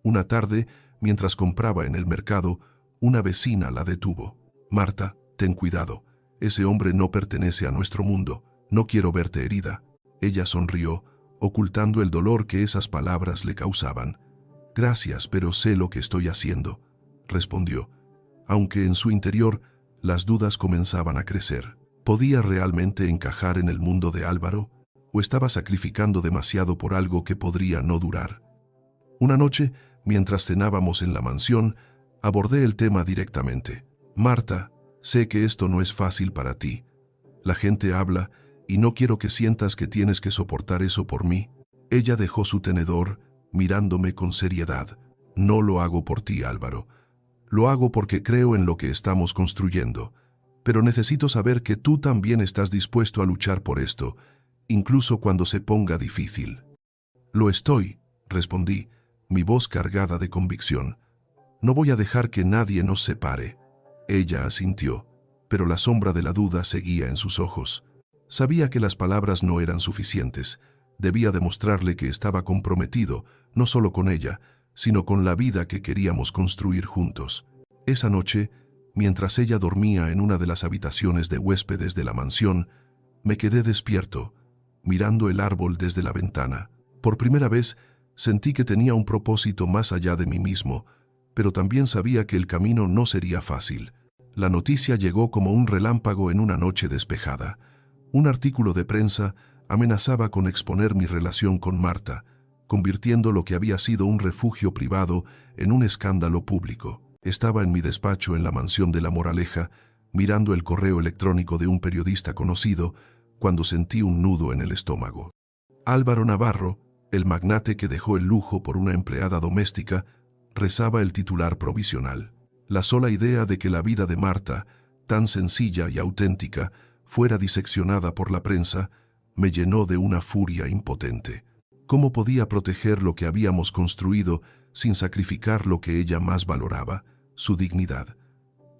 Una tarde, mientras compraba en el mercado, una vecina la detuvo. «Marta, ten cuidado. Ese hombre no pertenece a nuestro mundo. No quiero verte herida». Ella sonrió, ocultando el dolor que esas palabras le causaban. «Gracias, pero sé lo que estoy haciendo», respondió, aunque en su interior las dudas comenzaban a crecer. ¿Podía realmente encajar en el mundo de Álvaro? ¿O estaba sacrificando demasiado por algo que podría no durar? Una noche, mientras cenábamos en la mansión, abordé el tema directamente. «Marta, sé que esto no es fácil para ti. La gente habla y no quiero que sientas que tienes que soportar eso por mí». Ella dejó su tenedor, mirándome con seriedad. «No lo hago por ti, Álvaro. Lo hago porque creo en lo que estamos construyendo. Pero necesito saber que tú también estás dispuesto a luchar por esto, incluso cuando se ponga difícil». «Lo estoy», respondí, mi voz cargada de convicción. «No voy a dejar que nadie nos separe». Ella asintió, pero la sombra de la duda seguía en sus ojos. Sabía que las palabras no eran suficientes. Debía demostrarle que estaba comprometido, no solo con ella, sino con la vida que queríamos construir juntos. Esa noche, mientras ella dormía en una de las habitaciones de huéspedes de la mansión, me quedé despierto, mirando el árbol desde la ventana. Por primera vez, sentí que tenía un propósito más allá de mí mismo, pero también sabía que el camino no sería fácil. La noticia llegó como un relámpago en una noche despejada. Un artículo de prensa amenazaba con exponer mi relación con Marta, convirtiendo lo que había sido un refugio privado en un escándalo público. Estaba en mi despacho en la mansión de La Moraleja, mirando el correo electrónico de un periodista conocido, cuando sentí un nudo en el estómago. Álvaro Navarro, el magnate que dejó el lujo por una empleada doméstica, rezaba el titular provisional. La sola idea de que la vida de Marta, tan sencilla y auténtica, fuera diseccionada por la prensa, me llenó de una furia impotente. ¿Cómo podía proteger lo que habíamos construido sin sacrificar lo que ella más valoraba, su dignidad?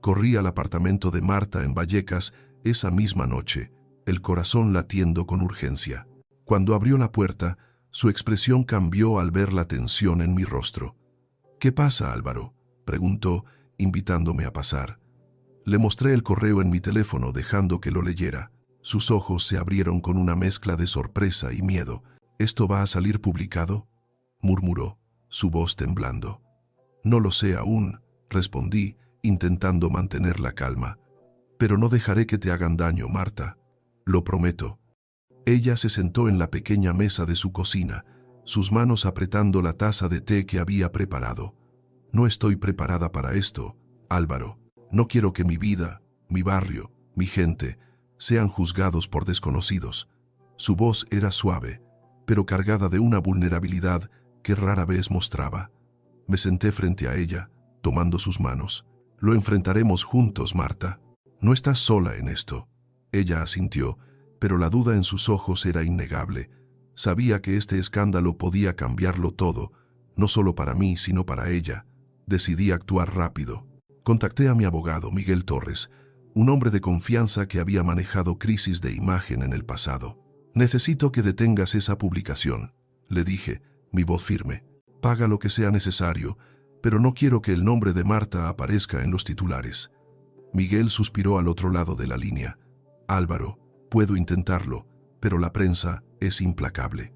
Corrí al apartamento de Marta en Vallecas esa misma noche, el corazón latiendo con urgencia. Cuando abrió la puerta, su expresión cambió al ver la tensión en mi rostro. «¿Qué pasa, Álvaro?», preguntó, invitándome a pasar. Le mostré el correo en mi teléfono, dejando que lo leyera. Sus ojos se abrieron con una mezcla de sorpresa y miedo. «¿Esto va a salir publicado?», murmuró, su voz temblando. «No lo sé aún», respondí, intentando mantener la calma. «Pero no dejaré que te hagan daño, Marta. Lo prometo». Ella se sentó en la pequeña mesa de su cocina, sus manos apretando la taza de té que había preparado. «No estoy preparada para esto, Álvaro. No quiero que mi vida, mi barrio, mi gente, sean juzgados por desconocidos». Su voz era suave, pero cargada de una vulnerabilidad que rara vez mostraba. Me senté frente a ella, tomando sus manos. «Lo enfrentaremos juntos, Marta. No estás sola en esto». Ella asintió, pero la duda en sus ojos era innegable. Sabía que este escándalo podía cambiarlo todo, no solo para mí, sino para ella. Decidí actuar rápido. Contacté a mi abogado, Miguel Torres, un hombre de confianza que había manejado crisis de imagen en el pasado. «Necesito que detengas esa publicación», le dije, mi voz firme. «Paga lo que sea necesario, pero no quiero que el nombre de Marta aparezca en los titulares». Miguel suspiró al otro lado de la línea. «Álvaro, puedo intentarlo, pero la prensa es implacable».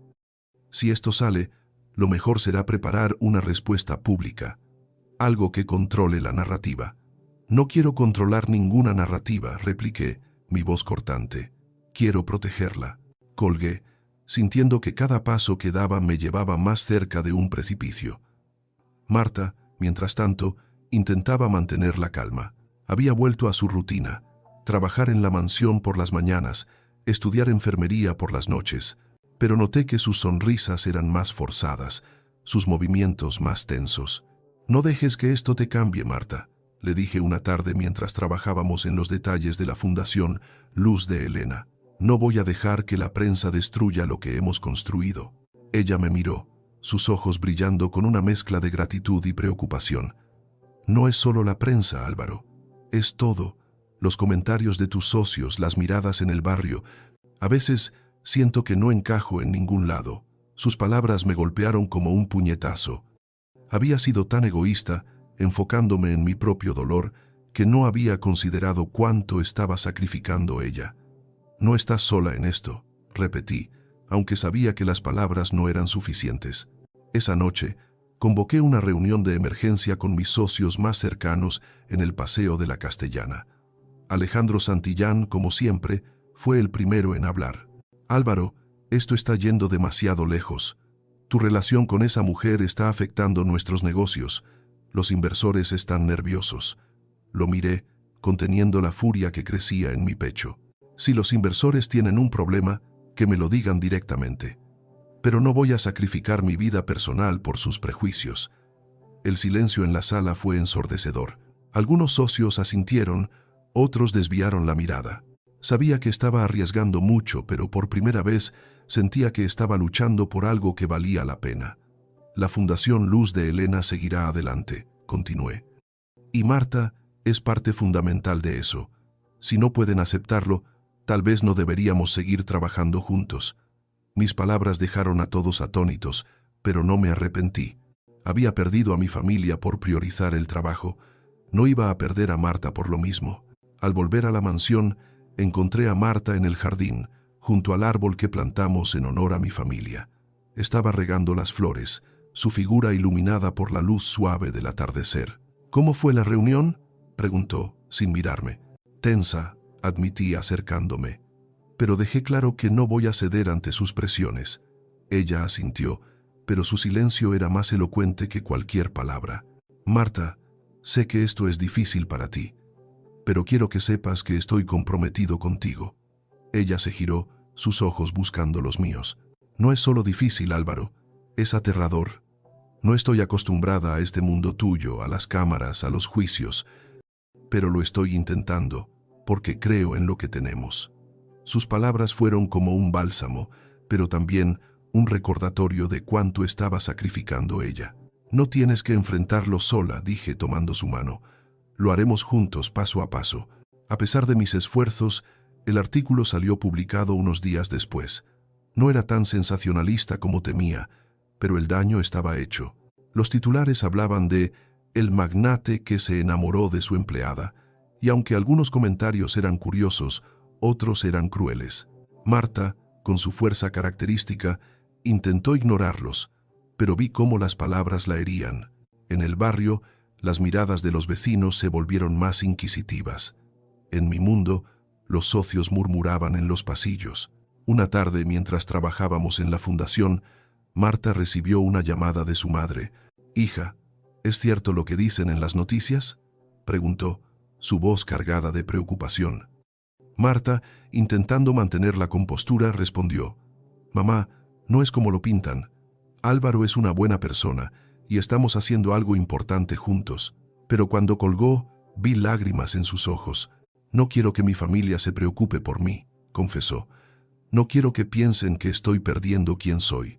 Si esto sale, lo mejor será preparar una respuesta pública, algo que controle la narrativa. No quiero controlar ninguna narrativa, repliqué, mi voz cortante. Quiero protegerla. Colgué, sintiendo que cada paso que daba me llevaba más cerca de un precipicio. Marta, mientras tanto, intentaba mantener la calma. Había vuelto a su rutina, trabajar en la mansión por las mañanas, estudiar enfermería por las noches, pero noté que sus sonrisas eran más forzadas, sus movimientos más tensos. «No dejes que esto te cambie, Marta», le dije una tarde mientras trabajábamos en los detalles de la Fundación Luz de Helena. «No voy a dejar que la prensa destruya lo que hemos construido». Ella me miró, sus ojos brillando con una mezcla de gratitud y preocupación. «No es solo la prensa, Álvaro. Es todo. Los comentarios de tus socios, las miradas en el barrio. A veces siento que no encajo en ningún lado». Sus palabras me golpearon como un puñetazo. Había sido tan egoísta, enfocándome en mi propio dolor, que no había considerado cuánto estaba sacrificando ella. «No estás sola en esto», repetí, aunque sabía que las palabras no eran suficientes. Esa noche, convoqué una reunión de emergencia con mis socios más cercanos en el Paseo de la Castellana. Alejandro Santillán, como siempre, fue el primero en hablar. «Álvaro, esto está yendo demasiado lejos. Tu relación con esa mujer está afectando nuestros negocios. Los inversores están nerviosos». Lo miré, conteniendo la furia que crecía en mi pecho. «Si los inversores tienen un problema, que me lo digan directamente. Pero no voy a sacrificar mi vida personal por sus prejuicios». El silencio en la sala fue ensordecedor. Algunos socios asintieron, otros desviaron la mirada. Sabía que estaba arriesgando mucho, pero por primera vez sentía que estaba luchando por algo que valía la pena. «La Fundación Luz de Helena seguirá adelante», continué. «Y Marta es parte fundamental de eso. Si no pueden aceptarlo, tal vez no deberíamos seguir trabajando juntos». Mis palabras dejaron a todos atónitos, pero no me arrepentí. Había perdido a mi familia por priorizar el trabajo. No iba a perder a Marta por lo mismo. Al volver a la mansión, encontré a Marta en el jardín, junto al árbol que plantamos en honor a mi familia. Estaba regando las flores, su figura iluminada por la luz suave del atardecer. «¿Cómo fue la reunión?», preguntó, sin mirarme. «Tensa», admití acercándome. «Pero dejé claro que no voy a ceder ante sus presiones». Ella asintió, pero su silencio era más elocuente que cualquier palabra. «Marta, sé que esto es difícil para ti, pero quiero que sepas que estoy comprometido contigo». Ella se giró, sus ojos buscando los míos. «No es solo difícil, Álvaro, es aterrador. No estoy acostumbrada a este mundo tuyo, a las cámaras, a los juicios, pero lo estoy intentando, porque creo en lo que tenemos». Sus palabras fueron como un bálsamo, pero también un recordatorio de cuánto estaba sacrificando ella. «No tienes que enfrentarlo sola», dije tomando su mano. «Lo haremos juntos, paso a paso». A pesar de mis esfuerzos, el artículo salió publicado unos días después. No era tan sensacionalista como temía, pero el daño estaba hecho. Los titulares hablaban de «el magnate que se enamoró de su empleada», y aunque algunos comentarios eran curiosos, otros eran crueles. Marta, con su fuerza característica, intentó ignorarlos, pero vi cómo las palabras la herían. En el barrio, las miradas de los vecinos se volvieron más inquisitivas. En mi mundo, los socios murmuraban en los pasillos. Una tarde, mientras trabajábamos en la fundación, Marta recibió una llamada de su madre. «Hija, ¿es cierto lo que dicen en las noticias?», preguntó, su voz cargada de preocupación. Marta, intentando mantener la compostura, respondió: «Mamá, no es como lo pintan. Álvaro es una buena persona y estamos haciendo algo importante juntos». Pero cuando colgó, vi lágrimas en sus ojos. «No quiero que mi familia se preocupe por mí», confesó. «No quiero que piensen que estoy perdiendo quién soy».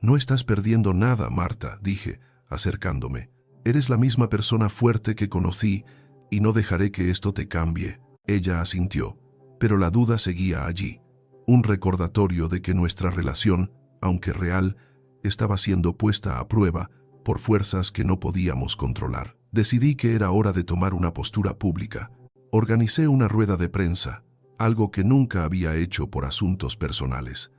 «No estás perdiendo nada, Marta», dije, acercándome. «Eres la misma persona fuerte que conocí y no dejaré que esto te cambie». Ella asintió, pero la duda seguía allí, un recordatorio de que nuestra relación, aunque real, estaba siendo puesta a prueba por fuerzas que no podíamos controlar. Decidí que era hora de tomar una postura pública. Organicé una rueda de prensa, algo que nunca había hecho por asuntos personales.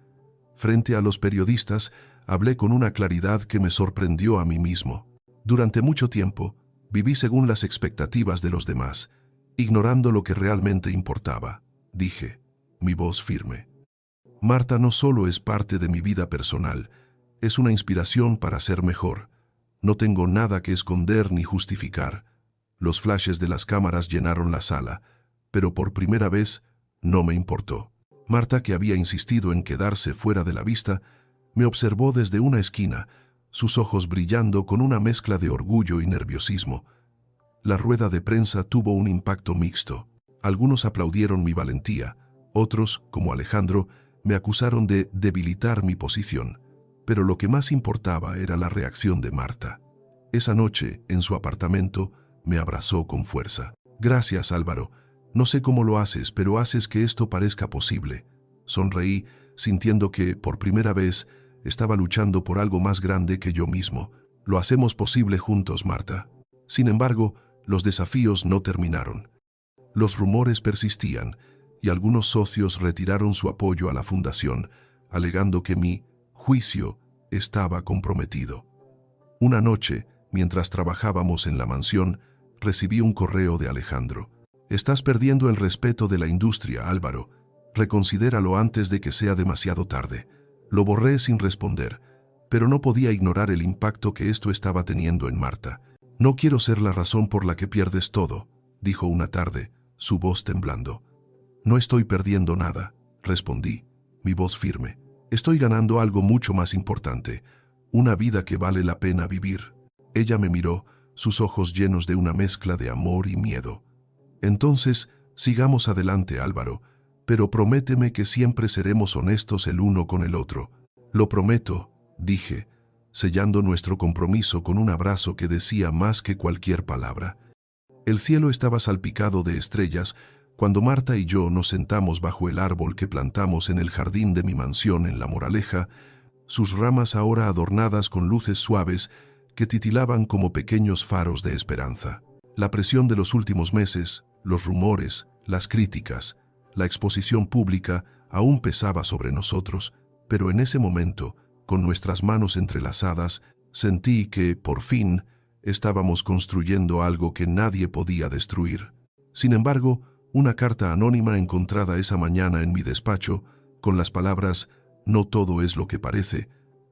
Frente a los periodistas, Hablé con una claridad que me sorprendió a mí mismo. Durante mucho tiempo, viví según las expectativas de los demás, ignorando lo que realmente importaba. Dije, mi voz firme. Marta no solo es parte de mi vida personal, es una inspiración para ser mejor. No tengo nada que esconder ni justificar. Los flashes de las cámaras llenaron la sala, pero por primera vez no me importó. Marta, que había insistido en quedarse fuera de la vista, me observó desde una esquina, sus ojos brillando con una mezcla de orgullo y nerviosismo. La rueda de prensa tuvo un impacto mixto. Algunos aplaudieron mi valentía, otros, como Alejandro, me acusaron de debilitar mi posición. Pero lo que más importaba era la reacción de Marta. Esa noche, en su apartamento, me abrazó con fuerza. Gracias, Álvaro. No sé cómo lo haces, pero haces que esto parezca posible. Sonreí, sintiendo que, por primera vez, estaba luchando por algo más grande que yo mismo. Lo hacemos posible juntos, Marta. Sin embargo, los desafíos no terminaron. Los rumores persistían, y algunos socios retiraron su apoyo a la fundación, alegando que mi juicio estaba comprometido. Una noche, mientras trabajábamos en la mansión, recibí un correo de Alejandro. Estás perdiendo el respeto de la industria, Álvaro. Reconsidéralo antes de que sea demasiado tarde. Lo borré sin responder, pero no podía ignorar el impacto que esto estaba teniendo en Marta. No quiero ser la razón por la que pierdes todo, dijo una tarde, su voz temblando. No estoy perdiendo nada, respondí, mi voz firme. Estoy ganando algo mucho más importante, una vida que vale la pena vivir. Ella me miró, sus ojos llenos de una mezcla de amor y miedo. Entonces, sigamos adelante, Álvaro, pero prométeme que siempre seremos honestos el uno con el otro. Lo prometo, dije, sellando nuestro compromiso con un abrazo que decía más que cualquier palabra. El cielo estaba salpicado de estrellas cuando Marta y yo nos sentamos bajo el árbol que plantamos en el jardín de mi mansión en La Moraleja, sus ramas ahora adornadas con luces suaves que titilaban como pequeños faros de esperanza. La presión de los últimos meses, los rumores, las críticas, la exposición pública aún pesaba sobre nosotros, pero en ese momento, con nuestras manos entrelazadas, sentí que, por fin, estábamos construyendo algo que nadie podía destruir. Sin embargo, una carta anónima encontrada esa mañana en mi despacho, con las palabras «No todo es lo que parece»,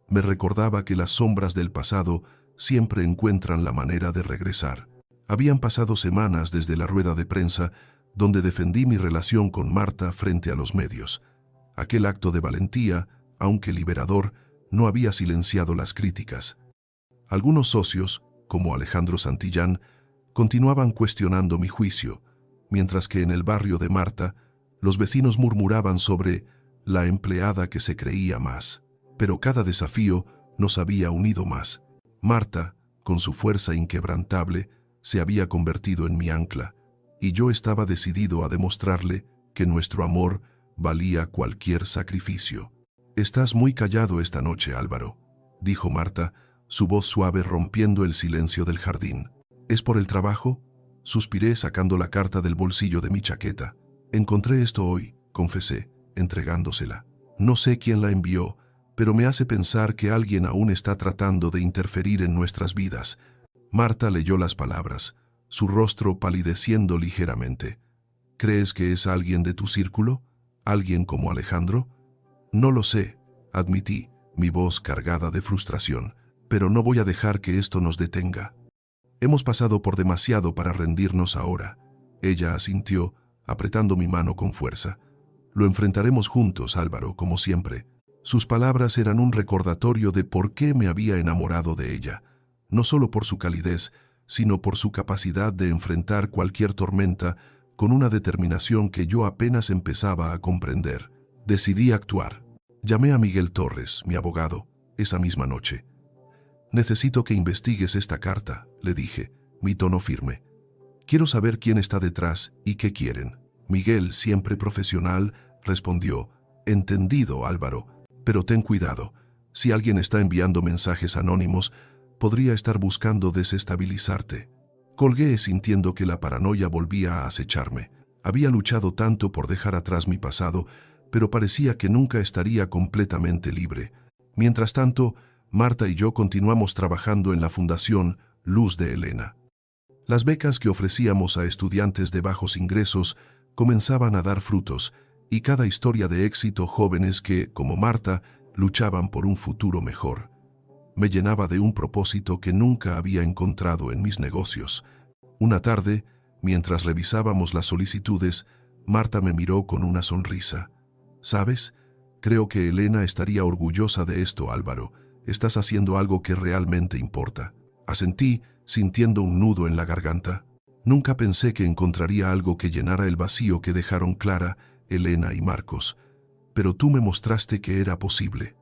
me recordaba que las sombras del pasado siempre encuentran la manera de regresar. Habían pasado semanas desde la rueda de prensa donde defendí mi relación con Marta frente a los medios. Aquel acto de valentía, aunque liberador, no había silenciado las críticas. Algunos socios, como Alejandro Santillán, continuaban cuestionando mi juicio, mientras que en el barrio de Marta, los vecinos murmuraban sobre la empleada que se creía más. Pero cada desafío nos había unido más. Marta, con su fuerza inquebrantable, se había convertido en mi ancla, y yo estaba decidido a demostrarle que nuestro amor valía cualquier sacrificio. «Estás muy callado esta noche, Álvaro», dijo Marta, su voz suave rompiendo el silencio del jardín. «¿Es por el trabajo?», suspiré sacando la carta del bolsillo de mi chaqueta. «Encontré esto hoy», confesé, entregándosela. «No sé quién la envió, pero me hace pensar que alguien aún está tratando de interferir en nuestras vidas». Marta leyó las palabras, su rostro palideciendo ligeramente. «¿Crees que es alguien de tu círculo? ¿Alguien como Alejandro?» «No lo sé», admití, mi voz cargada de frustración, «pero no voy a dejar que esto nos detenga. Hemos pasado por demasiado para rendirnos ahora». Ella asintió, apretando mi mano con fuerza. «Lo enfrentaremos juntos, Álvaro, como siempre». Sus palabras eran un recordatorio de por qué me había enamorado de ella, no solo por su calidez, sino por su capacidad de enfrentar cualquier tormenta con una determinación que yo apenas empezaba a comprender. Decidí actuar. Llamé a Miguel Torres, mi abogado, esa misma noche. «Necesito que investigues esta carta», le dije, mi tono firme. «Quiero saber quién está detrás y qué quieren». Miguel, siempre profesional, respondió: «Entendido, Álvaro, pero ten cuidado. Si alguien está enviando mensajes anónimos, podría estar buscando desestabilizarte». Colgué sintiendo que la paranoia volvía a acecharme. Había luchado tanto por dejar atrás mi pasado, pero parecía que nunca estaría completamente libre. Mientras tanto, Marta y yo continuamos trabajando en la Fundación Luz de Helena. Las becas que ofrecíamos a estudiantes de bajos ingresos comenzaban a dar frutos, y cada historia de éxito jóvenes que, como Marta, luchaban por un futuro mejor, me llenaba de un propósito que nunca había encontrado en mis negocios. Una tarde, mientras revisábamos las solicitudes, Marta me miró con una sonrisa. ¿Sabes? Creo que Helena estaría orgullosa de esto, Álvaro. Estás haciendo algo que realmente importa. Asentí, sintiendo un nudo en la garganta. Nunca pensé que encontraría algo que llenara el vacío que dejaron Clara, Helena y Marcos. Pero tú me mostraste que era posible.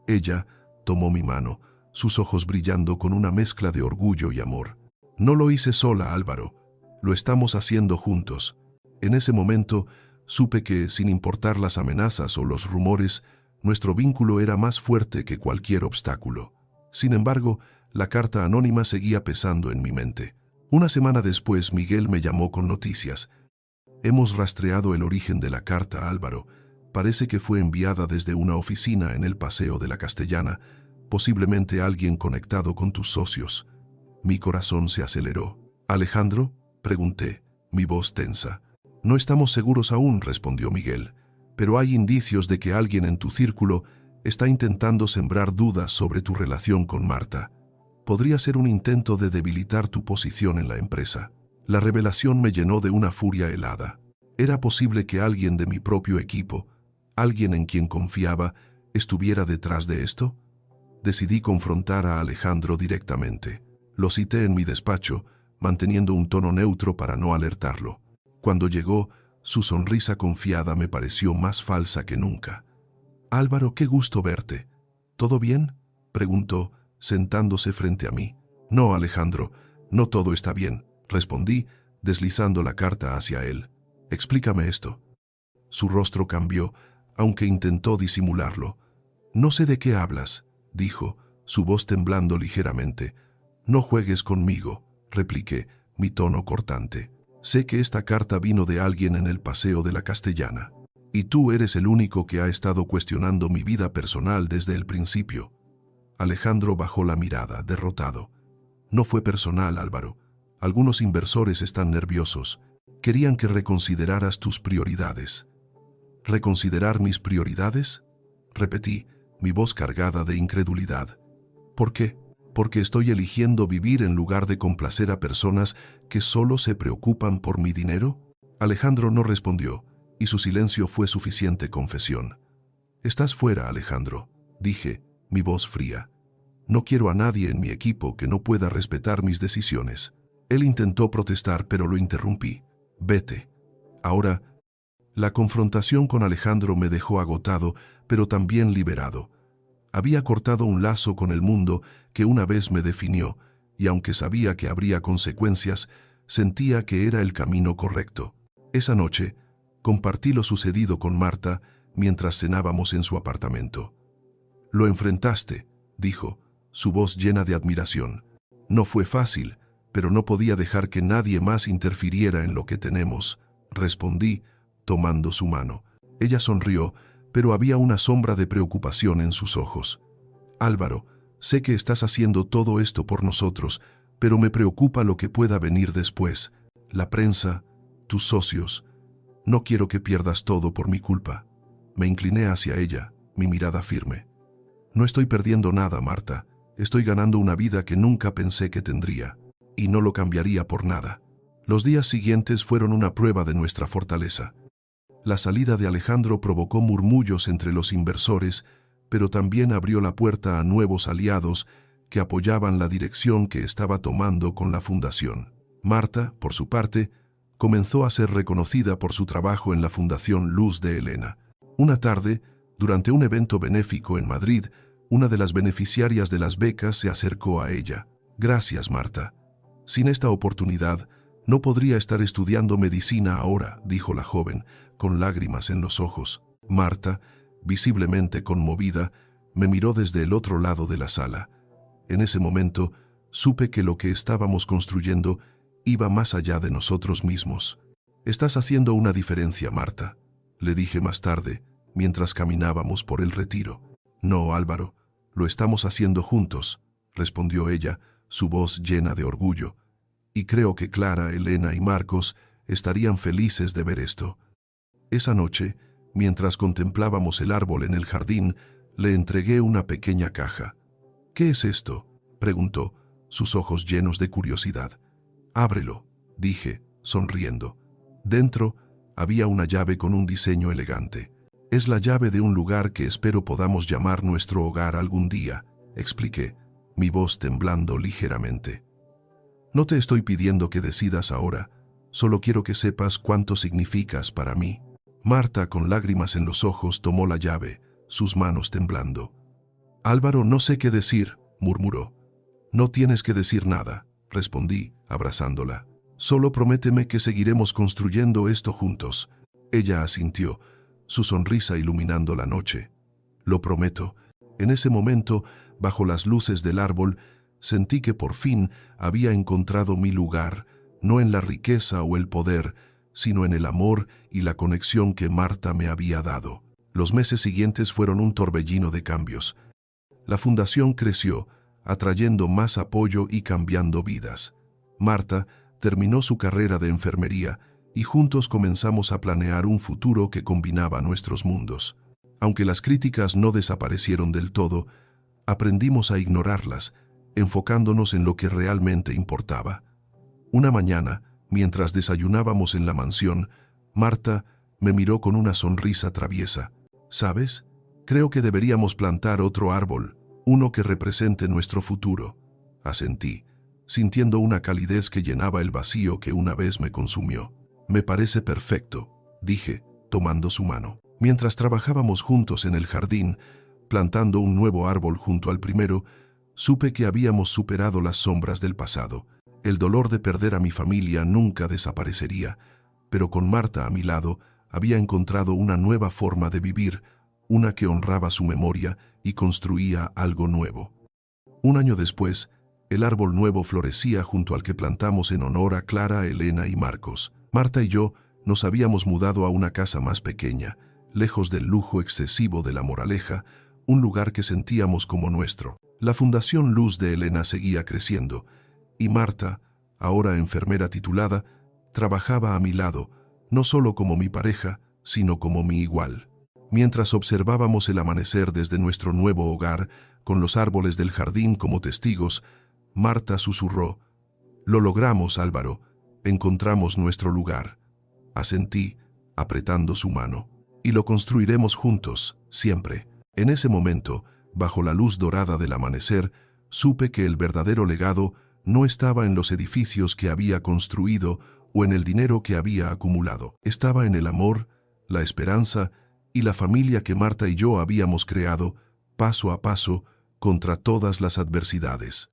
Ella tomó mi mano, sus ojos brillando con una mezcla de orgullo y amor. No lo hice sola, Álvaro. Lo estamos haciendo juntos. En ese momento, supe que, sin importar las amenazas o los rumores, nuestro vínculo era más fuerte que cualquier obstáculo. Sin embargo, la carta anónima seguía pesando en mi mente. Una semana después, Miguel me llamó con noticias. Hemos rastreado el origen de la carta, Álvaro. Parece que fue enviada desde una oficina en el Paseo de la Castellana, posiblemente alguien conectado con tus socios. Mi corazón se aceleró. ¿Alejandro?, pregunté, mi voz tensa. No estamos seguros aún, respondió Miguel, pero hay indicios de que alguien en tu círculo está intentando sembrar dudas sobre tu relación con Marta. Podría ser un intento de debilitar tu posición en la empresa. La revelación me llenó de una furia helada. ¿Era posible que alguien de mi propio equipo, alguien en quien confiaba, estuviera detrás de esto? Decidí confrontar a Alejandro directamente. Lo cité en mi despacho, manteniendo un tono neutro para no alertarlo. Cuando llegó, su sonrisa confiada me pareció más falsa que nunca. «Álvaro, qué gusto verte. ¿Todo bien?», preguntó, sentándose frente a mí. «No, Alejandro, no todo está bien», respondí, deslizando la carta hacia él. «Explícame esto». Su rostro cambió, aunque intentó disimularlo. «No sé de qué hablas», dijo, su voz temblando ligeramente. «No juegues conmigo», repliqué, mi tono cortante. «Sé que esta carta vino de alguien en el Paseo de la Castellana. Y tú eres el único que ha estado cuestionando mi vida personal desde el principio». Alejandro bajó la mirada, derrotado. «No fue personal, Álvaro. Algunos inversores están nerviosos. Querían que reconsideraras tus prioridades». «¿Reconsiderar mis prioridades?», repetí, mi voz cargada de incredulidad. «¿Por qué?». «Porque estoy eligiendo vivir en lugar de complacer a personas que solo se preocupan por mi dinero». Alejandro no respondió, y su silencio fue suficiente confesión. «Estás fuera, Alejandro», dije, mi voz fría. «No quiero a nadie en mi equipo que no pueda respetar mis decisiones». Él intentó protestar, pero lo interrumpí. «Vete». Ahora, la confrontación con Alejandro me dejó agotado, pero también liberado. Había cortado un lazo con el mundo que una vez me definió, y aunque sabía que habría consecuencias, sentía que era el camino correcto. Esa noche, compartí lo sucedido con Marta mientras cenábamos en su apartamento. «Lo enfrentaste», dijo, su voz llena de admiración. «No fue fácil, pero no podía dejar que nadie más interfiriera en lo que tenemos», respondí, tomando su mano. Ella sonrió, pero había una sombra de preocupación en sus ojos. «Álvaro, sé que estás haciendo todo esto por nosotros, pero me preocupa lo que pueda venir después. La prensa, tus socios. No quiero que pierdas todo por mi culpa». Me incliné hacia ella, mi mirada firme. «No estoy perdiendo nada, Marta. Estoy ganando una vida que nunca pensé que tendría, y no lo cambiaría por nada». Los días siguientes fueron una prueba de nuestra fortaleza. La salida de Alejandro provocó murmullos entre los inversores, pero también abrió la puerta a nuevos aliados que apoyaban la dirección que estaba tomando con la fundación. Marta, por su parte, comenzó a ser reconocida por su trabajo en la Fundación Luz de Helena. Una tarde, durante un evento benéfico en Madrid, una de las beneficiarias de las becas se acercó a ella. «Gracias, Marta. Sin esta oportunidad, no podría estar estudiando medicina ahora», dijo la joven, con lágrimas en los ojos. Marta, visiblemente conmovida, me miró desde el otro lado de la sala. En ese momento, supe que lo que estábamos construyendo iba más allá de nosotros mismos. «Estás haciendo una diferencia, Marta», le dije más tarde, mientras caminábamos por el retiro. «No, Álvaro, Lo estamos haciendo juntos, respondió ella, su voz llena de orgullo. Y creo que Clara, Elena y Marcos estarían felices de ver esto. Esa noche, mientras contemplábamos el árbol en el jardín, le entregué una pequeña caja. «¿Qué es esto?», preguntó, sus ojos llenos de curiosidad. «Ábrelo», dije, sonriendo. Dentro había una llave con un diseño elegante. «Es la llave de un lugar que espero podamos llamar nuestro hogar algún día», expliqué, mi voz temblando ligeramente. «No te estoy pidiendo que decidas ahora, solo quiero que sepas cuánto significas para mí». Marta, con lágrimas en los ojos, tomó la llave, sus manos temblando. «Álvaro, no sé qué decir», murmuró. «No tienes que decir nada», respondí, abrazándola. «Solo prométeme que seguiremos construyendo esto juntos». Ella asintió, su sonrisa iluminando la noche. «Lo prometo». En ese momento, bajo las luces del árbol, sentí que por fin había encontrado mi lugar, no en la riqueza o el poder, sino en el amor y la conexión que Marta me había dado. Los meses siguientes fueron un torbellino de cambios. La fundación creció, atrayendo más apoyo y cambiando vidas. Marta terminó su carrera de enfermería y juntos comenzamos a planear un futuro que combinaba nuestros mundos. Aunque las críticas no desaparecieron del todo, aprendimos a ignorarlas, enfocándonos en lo que realmente importaba. Una mañana, mientras desayunábamos en la mansión, Marta me miró con una sonrisa traviesa. «¿Sabes? Creo que deberíamos plantar otro árbol, uno que represente nuestro futuro», asentí, sintiendo una calidez que llenaba el vacío que una vez me consumió. «Me parece perfecto», dije, tomando su mano. Mientras trabajábamos juntos en el jardín, plantando un nuevo árbol junto al primero, supe que habíamos superado las sombras del pasado. El dolor de perder a mi familia nunca desaparecería, pero con Marta a mi lado había encontrado una nueva forma de vivir, una que honraba su memoria y construía algo nuevo. Un año después, el árbol nuevo florecía junto al que plantamos en honor a Clara, Elena y Marcos. Marta y yo nos habíamos mudado a una casa más pequeña, lejos del lujo excesivo de La Moraleja, un lugar que sentíamos como nuestro. La Fundación Luz de Elena seguía creciendo, y Marta, ahora enfermera titulada, trabajaba a mi lado, no solo como mi pareja, sino como mi igual. Mientras observábamos el amanecer desde nuestro nuevo hogar, con los árboles del jardín como testigos, Marta susurró: «Lo logramos, Álvaro, encontramos nuestro lugar». Asentí, apretando su mano. «Y lo construiremos juntos, siempre». En ese momento, bajo la luz dorada del amanecer, supe que el verdadero legado no estaba en los edificios que había construido o en el dinero que había acumulado. Estaba en el amor, la esperanza y la familia que Marta y yo habíamos creado, paso a paso, contra todas las adversidades.